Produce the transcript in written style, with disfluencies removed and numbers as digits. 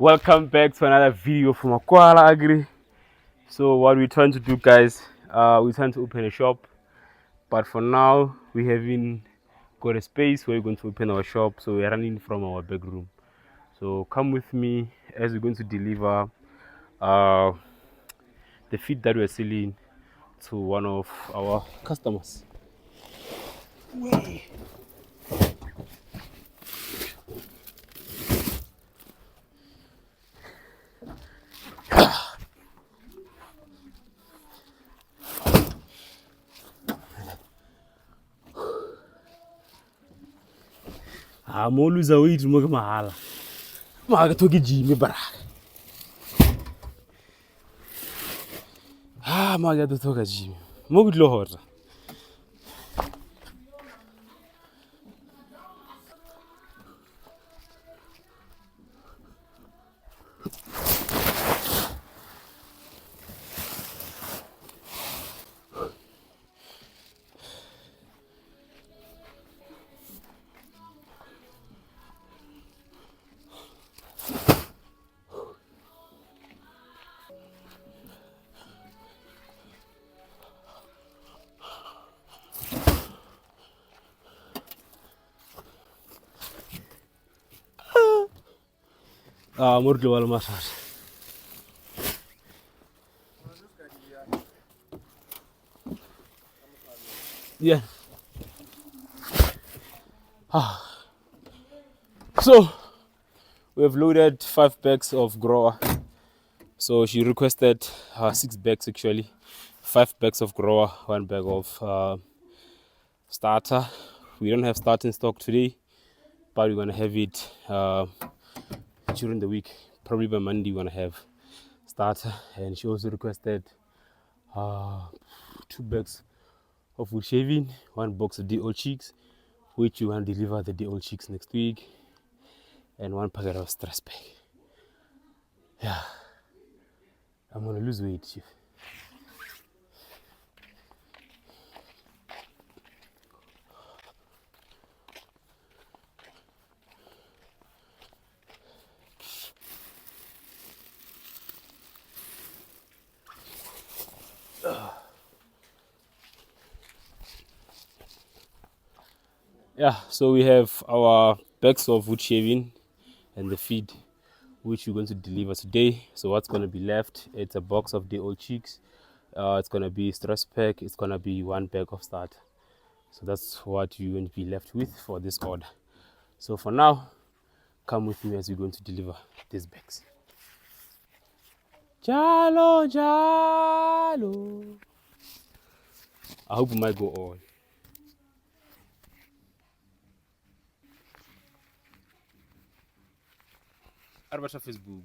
Welcome back to another video from Makwala Agri. So what we're trying to do, guys, we're trying to open a shop, but for now we haven't got a space where we're going to open our shop, so we're running from our back room. So come with me as we're going to deliver the feed that we're selling to one of our customers. I'm always away to make mahala. Maga toki Jimmy bara. Maga to toka Jimmy. Mogud lohora. Mordo wala masar. Yeah. So we have loaded 5 bags of grower. So she requested 6 bags actually. 5 bags of grower, 1 bag of starter. We don't have starter in stock today, but we're gonna have it during the week. Probably by Monday we're gonna have starter. And she also requested 2 bags of wood shaving, 1 box of day-old chicks, which we want to deliver the day-old chicks next week, and 1 packet of stress pack. Yeah, I'm gonna lose weight, chief. Yeah, so we have our bags of wood shaving and the feed, which we're going to deliver today. So what's going to be left, it's a box of day-old chicks, it's going to be stress pack, it's going to be 1 bag of starter. So that's what you're going to be left with for this order. So for now, come with me as we're going to deliver these bags. Jalo, jalo. I hope we might go all. Arbasha Facebook.